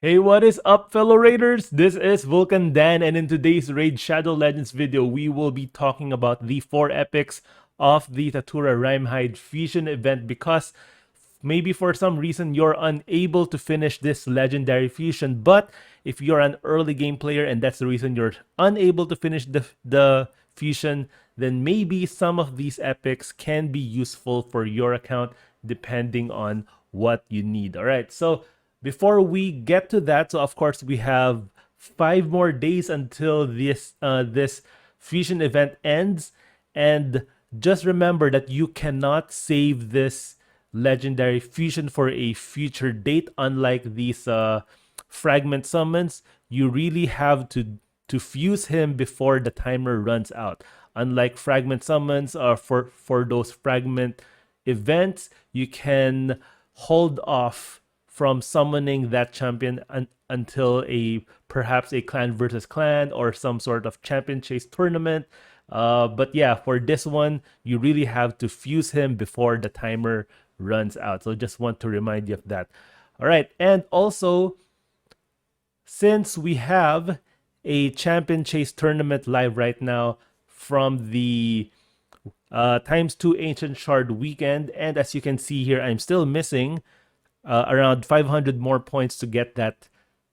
Hey, what is up, fellow raiders? This is Vulcan Dan, and in today's Raid Shadow Legends video, we will be talking about the 4 epics of the Tatura Rhymehide Fusion event because maybe for some reason you're unable to finish this legendary fusion, but if you're an early game player and that's the reason you're unable to finish the fusion, then maybe some of these epics can be useful for your account depending on what you need. All right, so before we get to that, so of course we have 5 more days until this fusion event ends, and just remember that you cannot save this legendary fusion for a future date. Unlike these fragment summons, you really have to fuse him before the timer runs out. Unlike fragment summons, for those fragment events, you can hold off from summoning that champion until perhaps a clan versus clan or some sort of champion chase tournament. But yeah, for this one, you really have to fuse him before the timer runs out. So just want to remind you of that. All right, and also since we have a champion chase tournament live right now from the ×2 Ancient Shard weekend, and as you can see here, I'm still missing around 500 more points to get that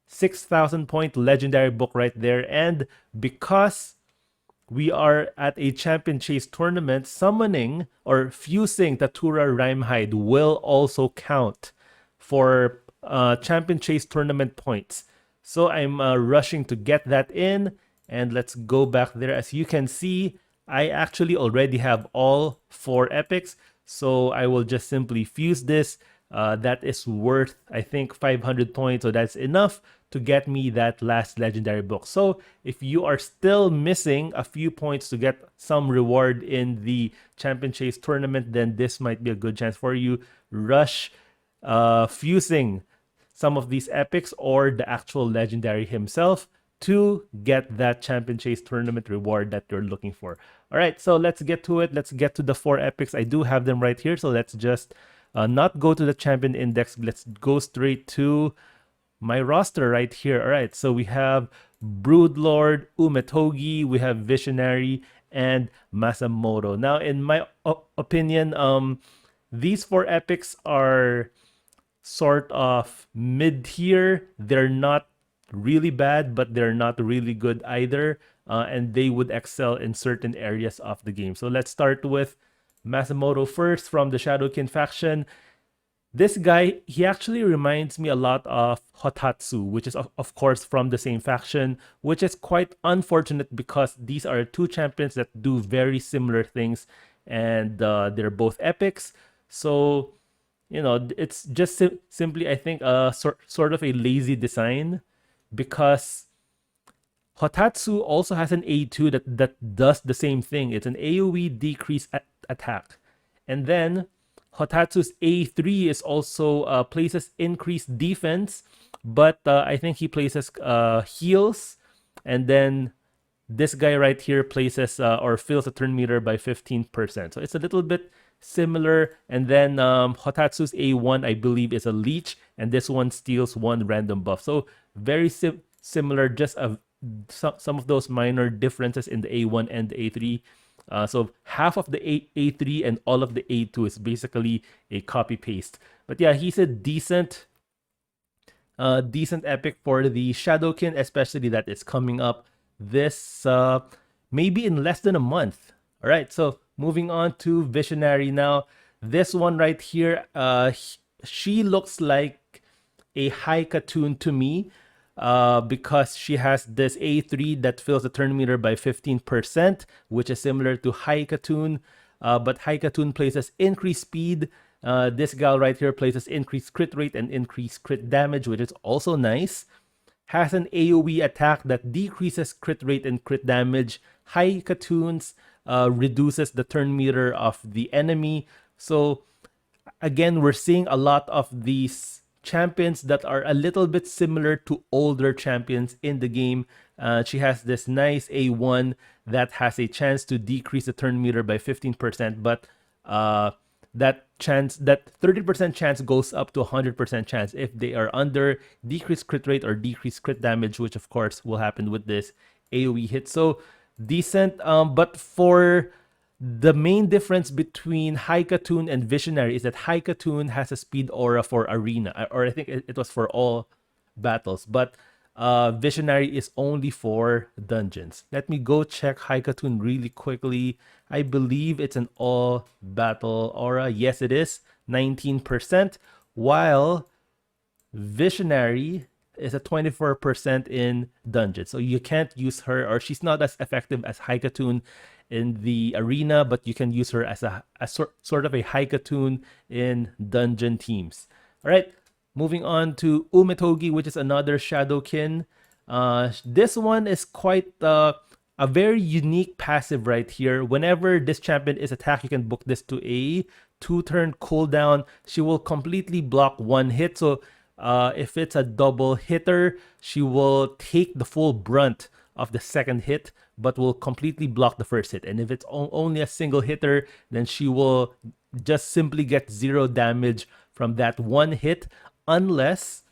6,000 point legendary book right there. And because we are at a champion chase tournament, summoning or fusing Tatura Rhymehide will also count for champion chase tournament points. So I'm rushing to get that in, and let's go back there. As you can see, I actually already have all 4 epics, so I will just simply fuse this. That is worth, I think, 500 points, so that's enough to get me that last legendary book. So if you are still missing a few points to get some reward in the champion chase tournament, then this might be a good chance for you. Rush fusing some of these epics or the actual legendary himself to get that champion chase tournament reward that you're looking for. All right, so let's get to it. Let's get to the 4 epics. I do have them right here, so let's just not go to the champion index. Let's go straight to my roster right here. All right, so we have Broodlord, Umitogi, we have Visionary, and Masamoto. Now, in my opinion, these 4 epics are sort of mid-tier. They're not really bad, but they're not really good either. And they would excel in certain areas of the game. So let's start with Masamoto first from the Shadowkin faction. This guy, he actually reminds me a lot of Hotatsu, which is of course from the same faction, which is quite unfortunate because these are 2 champions that do very similar things, and they're both epics. So, you know, it's just simply, I think, sort of a lazy design, because Hotatsu also has an A2 that does the same thing. It's an AoE decrease attack. And then Hotatsu's A3 is also places increased defense, but I think he places heals. And then this guy right here places or fills the turn meter by 15%. So it's a little bit similar. And then Hotatsu's A1, I believe, is a leech, and this one steals 1 random buff. So very similar, just some of those minor differences in the A1 and the A3. So half of the A3 and all of the A2 is basically a copy paste. But yeah, he's a decent epic for the Shadowkin, especially that it's coming up this maybe in less than a month. All right, so moving on to Visionary now. This one right here, she looks like a high Katoon to me. Because she has this A3 that fills the turn meter by 15%, which is similar to High Katoon. But High Katoon places increased speed. This gal right here places increased crit rate and increased crit damage, which is also nice. Has an AoE attack that decreases crit rate and crit damage. High Katoons reduces the turn meter of the enemy. So again, we're seeing a lot of these champions that are a little bit similar to older champions in the game. She has this nice A1 that has a chance to decrease the turn meter by 15%, but that 30% chance goes up to 100% chance if they are under decreased crit rate or decreased crit damage, which of course will happen with this AoE hit. So decent, but for the main difference between Haikatun and Visionary is that Haikatun has a speed aura for arena, or I think it was for all battles, but Visionary is only for dungeons. Let me go check Haikatun really quickly. I believe it's an all battle aura. Yes, it is 19%, while Visionary is a 24% in dungeons. So you can't use her, or she's not as effective as Haikatun in the arena, but you can use her as a sort of a Haikatun in dungeon teams. All right, moving on to Umitogi, which is another Shadowkin. This one is quite a very unique passive right here. Whenever this champion is attacked, you can book this to a 2-turn cooldown. She will completely block one hit. So if it's a double hitter, she will take the full brunt of the second hit, but will completely block the first hit. And if it's only a single hitter, then she will just simply get 0 damage from that one hit, unless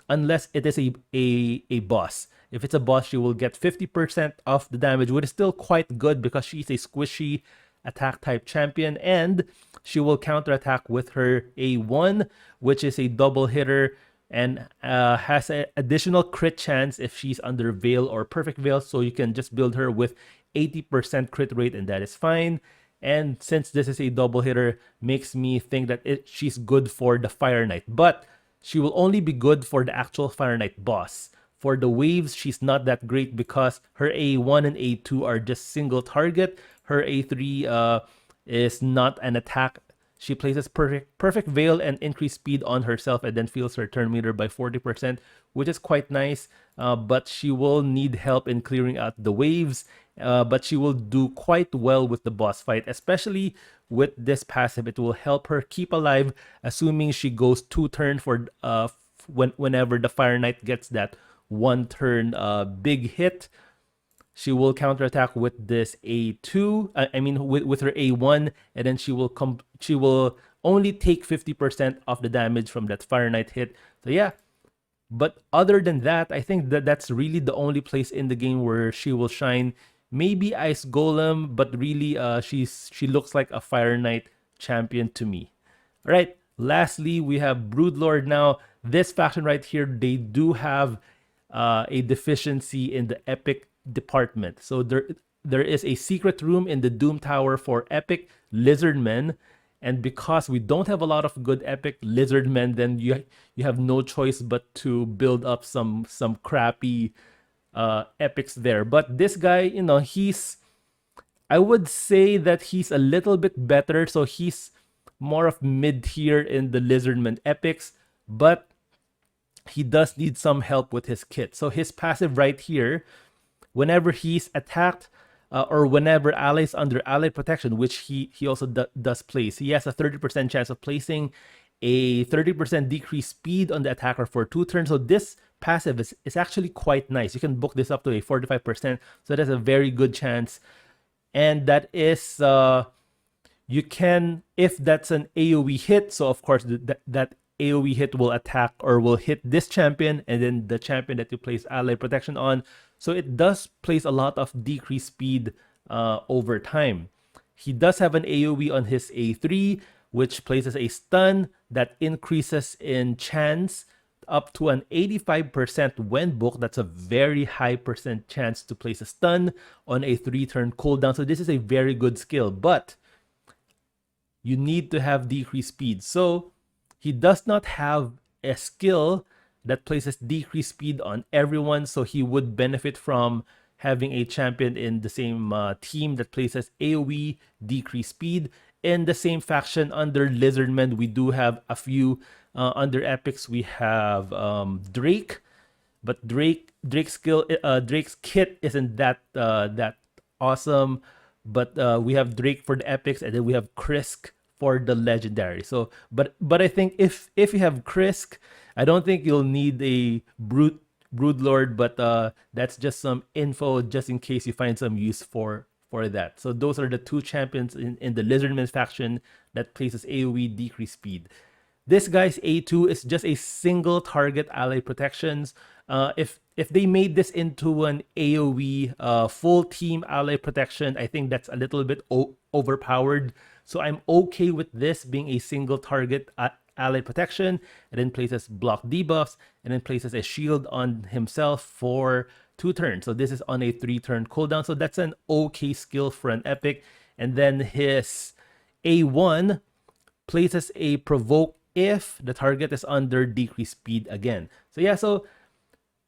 it is a boss. If it's a boss, she will get 50% of the damage, which is still quite good because she's a squishy attack type champion, and she will counterattack with her A1, which is a double hitter, and has an additional crit chance if she's under Veil or Perfect Veil, so you can just build her with 80% crit rate, and that is fine. And since this is a double hitter, makes me think that she's good for the Fire Knight, but she will only be good for the actual Fire Knight boss. For the waves, she's not that great because her A1 and A2 are just single target. Her A3 is not an attack. She places perfect Veil and increased speed on herself, and then fills her turn meter by 40%, which is quite nice. But she will need help in clearing out the waves. But she will do quite well with the boss fight, especially with this passive. It will help her keep alive, assuming she goes 2-turn for whenever the Fire Knight gets that 1-turn big hit. She will counterattack with this A2. I mean, with her A1, and then she will only take 50% of the damage from that Fire Knight hit. So yeah, but other than that, I think that's really the only place in the game where she will shine. Maybe Ice Golem, but really, she looks like a Fire Knight champion to me. All right. Lastly, we have Broodlord. Now, this faction right here, they do have a deficiency in the epic department. So there is a secret room in the Doom Tower for epic Lizardmen, and because we don't have a lot of good epic Lizardmen, then you have no choice but to build up some crappy epics there. But this guy, you know, I would say that he's a little bit better. So he's more of mid-tier in the Lizardman epics, but he does need some help with his kit. So his passive right here, whenever he's attacked or whenever allies under ally protection, which he also does place, he has a 30% chance of placing a 30% decreased speed on the attacker for 2 turns. So this passive is actually quite nice. You can book this up to a 45%. So that's a very good chance. And that is, you can, if that's an AoE hit, so of course that AoE hit will attack or will hit this champion and then the champion that you place ally protection on. So it does place a lot of decreased speed over time. He does have an AoE on his A3, which places a stun that increases in chance up to an 85% when booked. That's a very high percent chance to place a stun on a 3-turn cooldown. So this is a very good skill, but you need to have decreased speed. So he does not have a skill that places decreased speed on everyone, so he would benefit from having a champion in the same team that places AoE decreased speed. In the same faction under Lizardmen, we do have a few. Under epics, we have Drake, but Drake's kit isn't that awesome. But we have Drake for the epics, and then we have Krisk for the legendary. So, but I think if you have Krisk, I don't think you'll need a Broodlord, but that's just some info just in case you find some use for for that. So those are the two champions in the Lizardman faction that places AoE decrease speed. This guy's A2 is just a single target ally protections. If they made this into an AoE full team ally protection, I think that's a little bit overpowered. So I'm okay with this being a single target ally protection, and then places block debuffs, and then places a shield on himself for 2 turns. So this is on a 3-turn cooldown. So that's an okay skill for an epic. And then his A1 places a provoke if the target is under decreased speed again. So yeah, so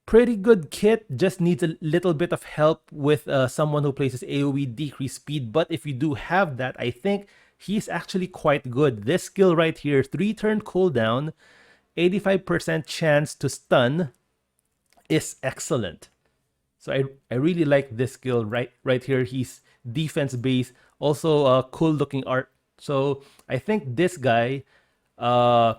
pretty good kit, just needs a little bit of help with someone who places AoE decreased speed. But if you do have that, I think he's actually quite good. This skill right here, 3-turn cooldown, 85% chance to stun, is excellent. So I really like this skill right here. He's defense based, also cool looking art. So I think this guy for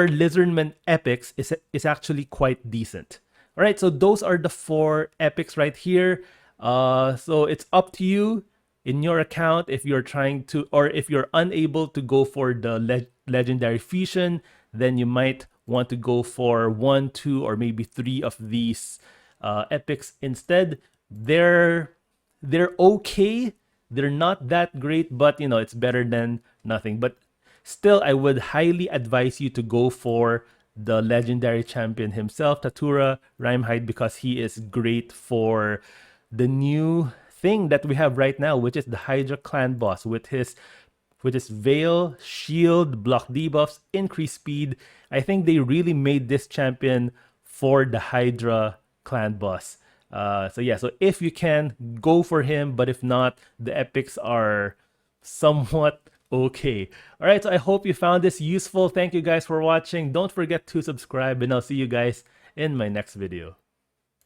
Lizardman epics is actually quite decent. All right, so those are the 4 epics right here. So it's up to you in your account if you're trying to, or if you're unable to go for the legendary fusion, then you might want to go for 1, 2, or maybe 3 of these epics instead. They're okay. They're not that great, but you know, it's better than nothing. But still, I would highly advise you to go for the legendary champion himself, Tatura Rhymehide, because he is great for the new thing that we have right now, which is the Hydra clan boss with his Veil, Shield, block debuffs, increase speed. I think they really made this champion for the Hydra clan boss. So yeah, so if you can, go for him, but if not, the epics are somewhat okay. All right, so I hope you found this useful. Thank you guys for watching. Don't forget to subscribe, and I'll see you guys in my next video.